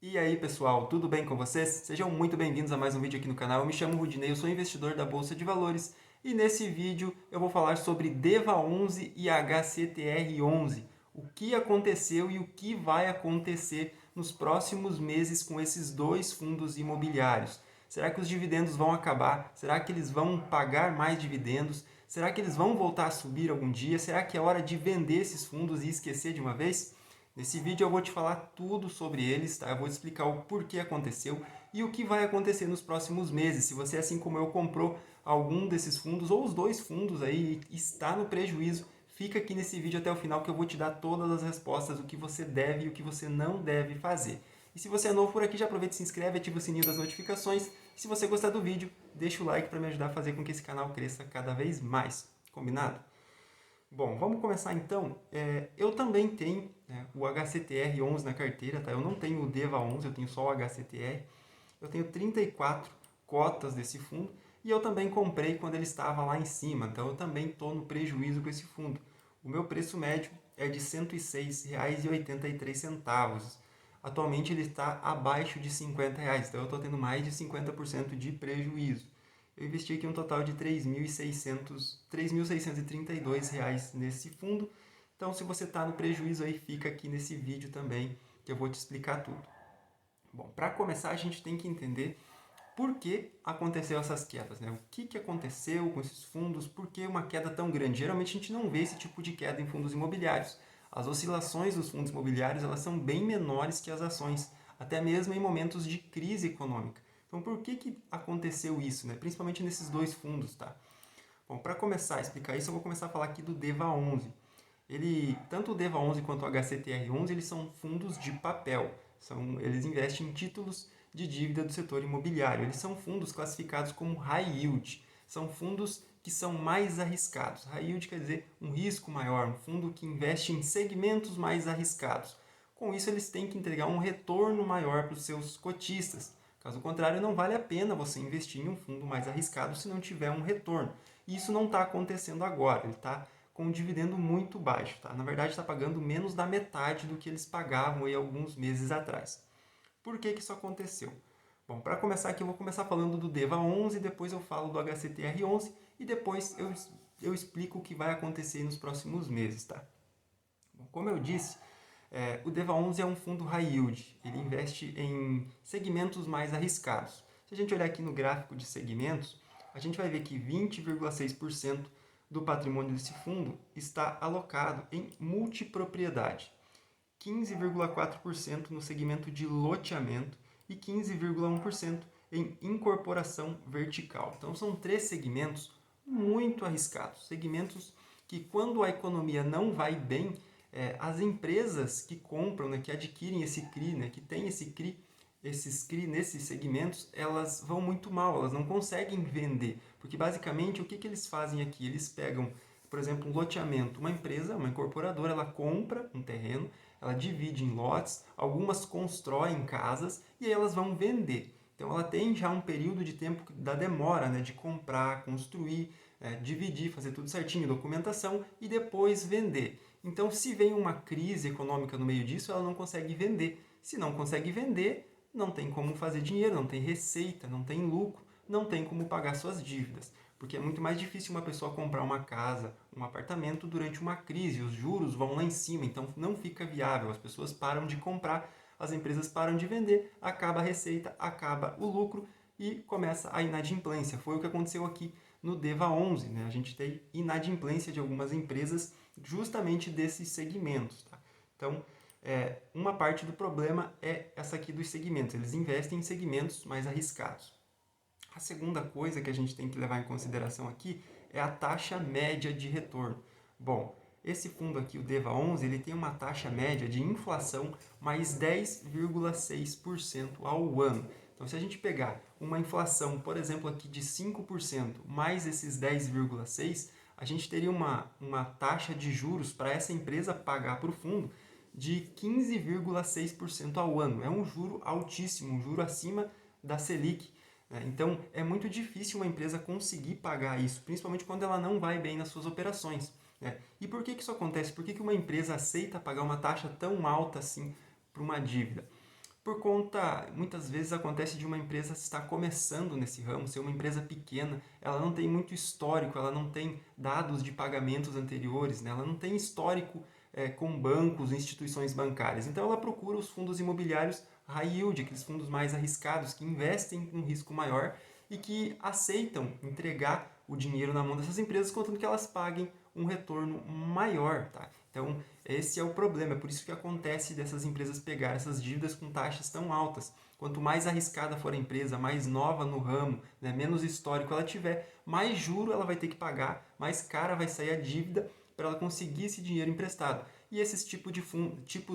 E aí pessoal, tudo bem com vocês? Sejam muito bem-vindos a mais um vídeo aqui no canal. Eu me chamo Rudinei, eu sou investidor da Bolsa de Valores e nesse vídeo eu vou falar sobre DEVA11 e HCTR11. O que aconteceu e o que vai acontecer nos próximos meses com esses dois fundos imobiliários. Será que os dividendos vão acabar? Será que eles vão pagar mais dividendos? Será que eles vão voltar a subir algum dia? Será que é hora de vender esses fundos e esquecer de uma vez? Nesse vídeo eu vou te falar tudo sobre eles, tá? Eu vou te explicar o porquê aconteceu e o que vai acontecer nos próximos meses. Se você, assim como eu, comprou algum desses fundos ou os dois fundos aí e está no prejuízo, fica aqui nesse vídeo até o final que eu vou te dar todas as respostas, o que você deve e o que você não deve fazer. E se você é novo por aqui, já aproveita e se inscreve, ativa o sininho das notificações. E se você gostar do vídeo, deixa o like para me ajudar a fazer com que esse canal cresça cada vez mais. Combinado? Bom, vamos começar então. Eu também tenho, né, o HCTR11 na carteira, tá? Eu não tenho o DEVA11, eu tenho só o HCTR. Eu tenho 34 cotas desse fundo e eu também comprei quando ele estava lá em cima, então eu também estou no prejuízo com esse fundo. O meu preço médio é de R$ 106,83. Atualmente ele está abaixo de R$ 50, então eu estou tendo mais de 50% de prejuízo. Eu investi aqui um total de R$ 3.632 nesse fundo. Então, se você está no prejuízo aí, fica aqui nesse vídeo também, que eu vou te explicar tudo. Bom, para começar, a gente tem que entender por que aconteceu essas quedas, né? O que aconteceu com esses fundos? Por que uma queda tão grande? Geralmente a gente não vê esse tipo de queda em fundos imobiliários. As oscilações dos fundos imobiliários elas são bem menores que as ações, até mesmo em momentos de crise econômica. Então, por que aconteceu isso, né? Principalmente nesses dois fundos, tá? Bom, para começar a explicar isso, eu vou começar a falar aqui do DEVA11. Tanto o DEVA11 quanto o HCTR11, eles são fundos de papel. Eles investem em títulos de dívida do setor imobiliário. Eles são fundos classificados como high yield. São fundos que são mais arriscados. High yield quer dizer um risco maior, um fundo que investe em segmentos mais arriscados. Com isso, eles têm que entregar um retorno maior para os seus cotistas. Caso contrário, não vale a pena você investir em um fundo mais arriscado se não tiver um retorno. E isso não está acontecendo agora, ele está com um dividendo muito baixo. Tá? Na verdade, está pagando menos da metade do que eles pagavam aí alguns meses atrás. Por que isso aconteceu? Bom, para começar aqui, eu vou começar falando do DEVA11, depois eu falo do HCTR11 e depois eu explico o que vai acontecer nos próximos meses. Tá? Bom, como eu disse, o DEVA11 é um fundo high yield, ele investe em segmentos mais arriscados. Se a gente olhar aqui no gráfico de segmentos, a gente vai ver que 20,6% do patrimônio desse fundo está alocado em multipropriedade, 15,4% no segmento de loteamento e 15,1% em incorporação vertical. Então são três segmentos muito arriscados, segmentos que quando a economia não vai bem, as empresas que compram, né, que adquirem esse CRI, né, que tem esses CRI nesses segmentos, elas vão muito mal, elas não conseguem vender. Porque basicamente o que eles fazem aqui? Eles pegam, por exemplo, um loteamento, uma empresa, uma incorporadora, ela compra um terreno, ela divide em lotes, algumas constroem casas e aí elas vão vender. Então ela tem já um período de tempo da demora, né, de comprar, construir, dividir, fazer tudo certinho, documentação e depois vender. Então, se vem uma crise econômica no meio disso, ela não consegue vender. Se não consegue vender, não tem como fazer dinheiro, não tem receita, não tem lucro, não tem como pagar suas dívidas. Porque é muito mais difícil uma pessoa comprar uma casa, um apartamento durante uma crise, os juros vão lá em cima, então não fica viável, as pessoas param de comprar, as empresas param de vender, acaba a receita, acaba o lucro e começa a inadimplência. Foi o que aconteceu aqui no DEVA11, né? A gente tem inadimplência de algumas empresas justamente desses segmentos. Tá? Então, uma parte do problema é essa aqui dos segmentos. Eles investem em segmentos mais arriscados. A segunda coisa que a gente tem que levar em consideração aqui é a taxa média de retorno. Bom, esse fundo aqui, o DEVA11, ele tem uma taxa média de inflação mais 10,6% ao ano. Então, se a gente pegar uma inflação, por exemplo, aqui de 5% mais esses 10,6%, a gente teria uma taxa de juros para essa empresa pagar para o fundo de 15,6% ao ano. É um juro altíssimo, um juro acima da Selic. Então, é muito difícil uma empresa conseguir pagar isso, principalmente quando ela não vai bem nas suas operações. E por que isso acontece? Por que uma empresa aceita pagar uma taxa tão alta assim para uma dívida? por conta, muitas vezes acontece de uma empresa estar começando nesse ramo, ser uma empresa pequena, ela não tem muito histórico, ela não tem dados de pagamentos anteriores, né? Ela não tem histórico com bancos, instituições bancárias. Então ela procura os fundos imobiliários high yield, aqueles fundos mais arriscados, que investem com um risco maior e que aceitam entregar o dinheiro na mão dessas empresas, contanto que elas paguem um retorno maior, tá? Então, esse é o problema, é por isso que acontece dessas empresas pegar essas dívidas com taxas tão altas. Quanto mais arriscada for a empresa, mais nova no ramo, né, menos histórico ela tiver, mais juro ela vai ter que pagar, mais cara vai sair a dívida para ela conseguir esse dinheiro emprestado. E esses tipos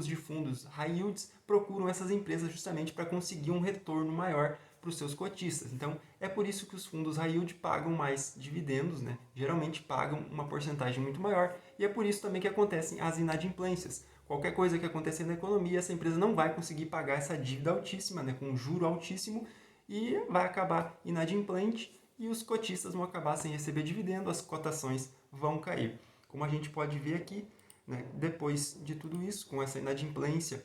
de fundos high yields procuram essas empresas justamente para conseguir um retorno maior para os seus cotistas. Então, é por isso que os fundos high yield pagam mais dividendos, né? Geralmente pagam uma porcentagem muito maior, e é por isso também que acontecem as inadimplências. Qualquer coisa que acontecer na economia, essa empresa não vai conseguir pagar essa dívida altíssima, né? Com um juro altíssimo, e vai acabar inadimplente, e os cotistas vão acabar sem receber dividendo, as cotações vão cair. Como a gente pode ver aqui, né? Depois de tudo isso, com essa inadimplência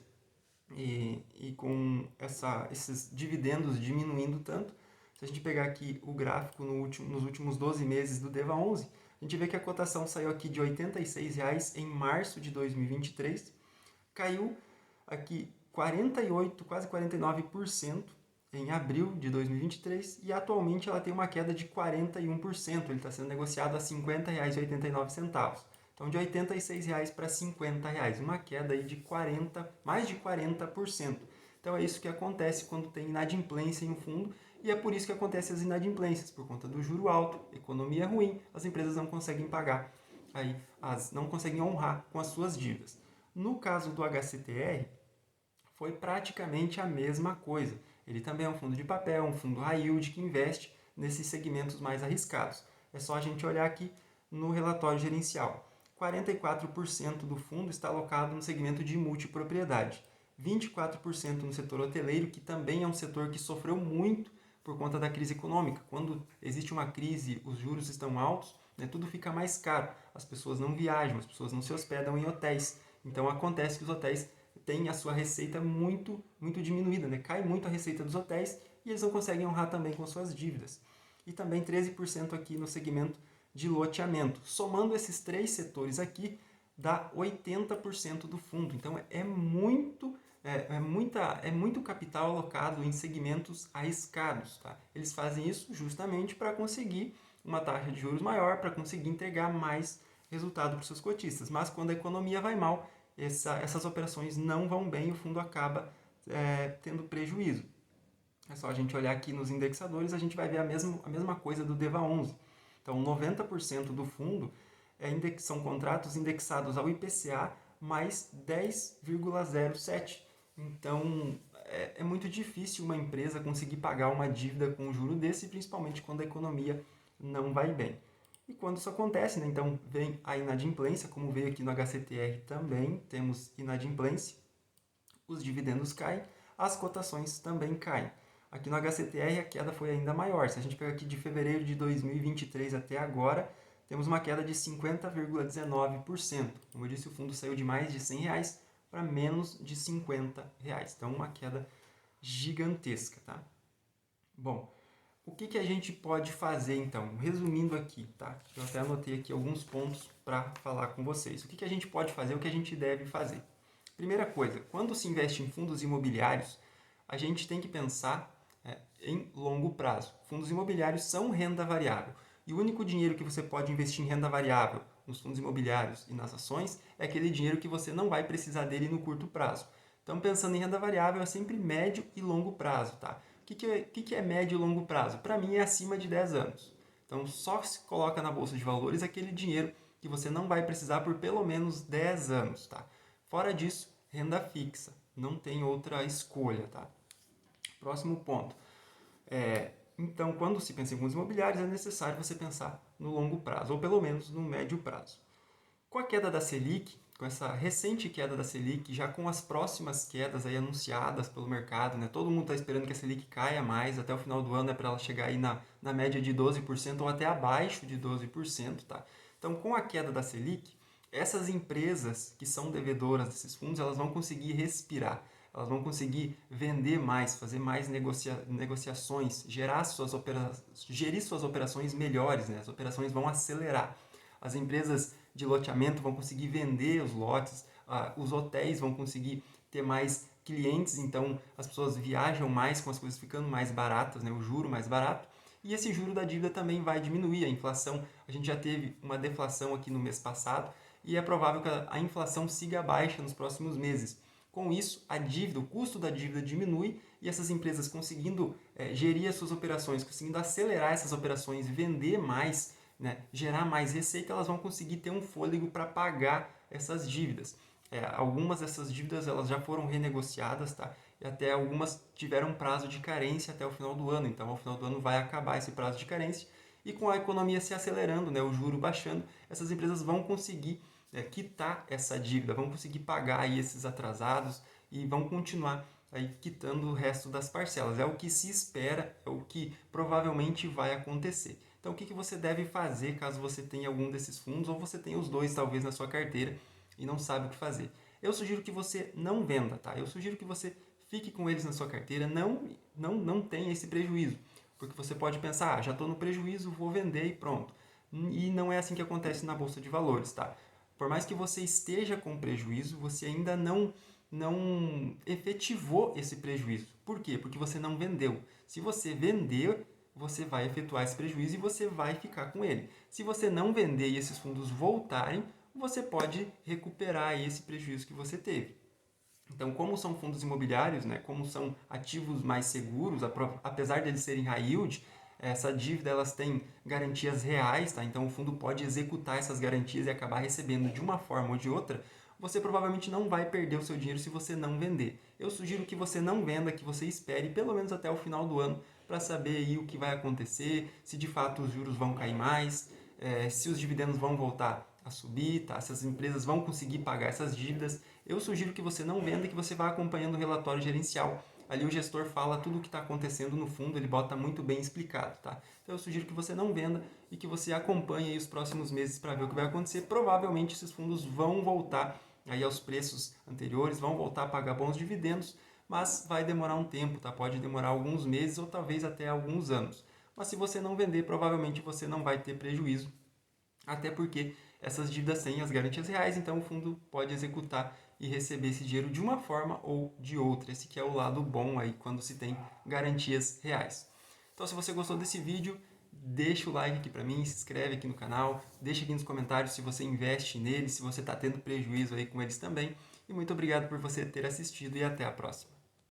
e com esses dividendos diminuindo tanto, se a gente pegar aqui o gráfico nos últimos 12 meses do DEVA11, a gente vê que a cotação saiu aqui de R$ 86,00 em março de 2023, caiu aqui 48, quase 49% em abril de 2023 e atualmente ela tem uma queda de 41%, ele está sendo negociado a R$ 50,89. Então, de R$ 86,00 para R$ 50,00, uma queda aí de mais de 40%. Então, é isso que acontece quando tem inadimplência em um fundo, e é por isso que acontecem as inadimplências, por conta do juro alto, economia ruim, as empresas não conseguem pagar, não conseguem honrar com as suas dívidas. No caso do HCTR, foi praticamente a mesma coisa. Ele também é um fundo de papel, um fundo high yield que investe nesses segmentos mais arriscados. É só a gente olhar aqui no relatório gerencial. 44% do fundo está alocado no segmento de multipropriedade, 24% no setor hoteleiro, que também é um setor que sofreu muito por conta da crise econômica. Quando existe uma crise, os juros estão altos, né, tudo fica mais caro. As pessoas não viajam, as pessoas não se hospedam em hotéis. Então acontece que os hotéis têm a sua receita muito diminuída, né? Cai muito a receita dos hotéis e eles não conseguem honrar também com suas dívidas. E também 13% aqui no segmento de loteamento. Somando esses três setores aqui, dá 80% do fundo. Então é muito capital alocado em segmentos arriscados. Tá? Eles fazem isso justamente para conseguir uma taxa de juros maior, para conseguir entregar mais resultado para os seus cotistas. Mas quando a economia vai mal, essas operações não vão bem e o fundo acaba tendo prejuízo. É só a gente olhar aqui nos indexadores, a gente vai ver a mesma coisa do DEVA11. Então, 90% do fundo são contratos indexados ao IPCA mais 10,07. Então, é muito difícil uma empresa conseguir pagar uma dívida com um juro desse, principalmente quando a economia não vai bem. E quando isso acontece, né, então vem a inadimplência, como veio aqui no HCTR também, temos inadimplência, os dividendos caem, as cotações também caem. Aqui no HCTR a queda foi ainda maior. Se a gente pegar aqui de fevereiro de 2023 até agora, temos uma queda de 50,19%. Como eu disse, o fundo saiu de mais de R$ 100 para menos de R$ 50. Então, uma queda gigantesca. Tá? Bom, o que a gente pode fazer então? Resumindo aqui, tá? Eu até anotei aqui alguns pontos para falar com vocês. O que a gente pode fazer, o que a gente deve fazer? Primeira coisa, quando se investe em fundos imobiliários, a gente tem que pensar em longo prazo. Fundos imobiliários são renda variável. E o único dinheiro que você pode investir em renda variável nos fundos imobiliários e nas ações é aquele dinheiro que você não vai precisar dele no curto prazo. Então, pensando em renda variável, é sempre médio e longo prazo. Tá? O que é médio e longo prazo? Para mim, é acima de 10 anos. Então, só se coloca na Bolsa de Valores aquele dinheiro que você não vai precisar por pelo menos 10 anos. Tá? Fora disso, renda fixa. Não tem outra escolha. Tá? Próximo ponto. Então, quando se pensa em fundos imobiliários, é necessário você pensar no longo prazo, ou pelo menos no médio prazo. Com a queda da Selic, com essa recente queda da Selic, já com as próximas quedas aí anunciadas pelo mercado, né? Todo mundo está esperando que a Selic caia mais, até o final do ano é para ela chegar aí na média de 12% ou até abaixo de 12%. Tá? Então, com a queda da Selic, essas empresas que são devedoras desses fundos, elas vão conseguir respirar. elas vão conseguir vender mais, fazer mais negociações, gerir suas operações melhores, né? As operações vão acelerar. As empresas de loteamento vão conseguir vender os lotes, os hotéis vão conseguir ter mais clientes, então as pessoas viajam mais com as coisas ficando mais baratas, né? O juro mais barato. E esse juro da dívida também vai diminuir. A inflação, a gente já teve uma deflação aqui no mês passado e é provável que a inflação siga baixa nos próximos meses. Com isso, a dívida, o custo da dívida diminui e essas empresas conseguindo gerir as suas operações, conseguindo acelerar essas operações, vender mais, né, gerar mais receita, elas vão conseguir ter um fôlego para pagar essas dívidas. Algumas dessas dívidas elas já foram renegociadas, tá? E até algumas tiveram prazo de carência até o final do ano. Então, ao final do ano vai acabar esse prazo de carência e com a economia se acelerando, né, o juro baixando, essas empresas vão conseguir quitar essa dívida, vão conseguir pagar aí esses atrasados e vão continuar aí quitando o resto das parcelas. É o que se espera, é o que provavelmente vai acontecer. Então, o que você deve fazer caso você tenha algum desses fundos ou você tenha os dois talvez na sua carteira e não sabe o que fazer? Eu sugiro que você não venda, tá? Eu sugiro que você fique com eles na sua carteira, não tenha esse prejuízo. Porque você pode pensar, já estou no prejuízo, vou vender e pronto. E não é assim que acontece na Bolsa de Valores, tá? Por mais que você esteja com prejuízo, você ainda não efetivou esse prejuízo. Por quê? Porque você não vendeu. Se você vender, você vai efetuar esse prejuízo e você vai ficar com ele. Se você não vender e esses fundos voltarem, você pode recuperar esse prejuízo que você teve. Então, como são fundos imobiliários, né, como são ativos mais seguros, apesar de eles serem high yield, essa dívida elas têm garantias reais, tá? Então o fundo pode executar essas garantias e acabar recebendo de uma forma ou de outra. Você provavelmente não vai perder o seu dinheiro se você não vender. Eu sugiro que você não venda, que você espere pelo menos até o final do ano para saber aí o que vai acontecer, se de fato os juros vão cair mais, se os dividendos vão voltar a subir, tá? Se as empresas vão conseguir pagar essas dívidas. Eu sugiro que você não venda e que você vá acompanhando o relatório gerencial. Ali o gestor fala tudo o que está acontecendo no fundo, ele bota muito bem explicado, tá? Então eu sugiro que você não venda e que você acompanhe aí os próximos meses para ver o que vai acontecer. Provavelmente esses fundos vão voltar aí aos preços anteriores, vão voltar a pagar bons dividendos, mas vai demorar um tempo, tá? Pode demorar alguns meses ou talvez até alguns anos. Mas se você não vender, provavelmente você não vai ter prejuízo, até porque essas dívidas têm as garantias reais, então o fundo pode executar e receber esse dinheiro de uma forma ou de outra. Esse que é o lado bom aí quando se tem garantias reais. Então, se você gostou desse vídeo, deixa o like aqui para mim, se inscreve aqui no canal, deixa aqui nos comentários se você investe neles, se você está tendo prejuízo aí com eles também. E muito obrigado por você ter assistido e até a próxima.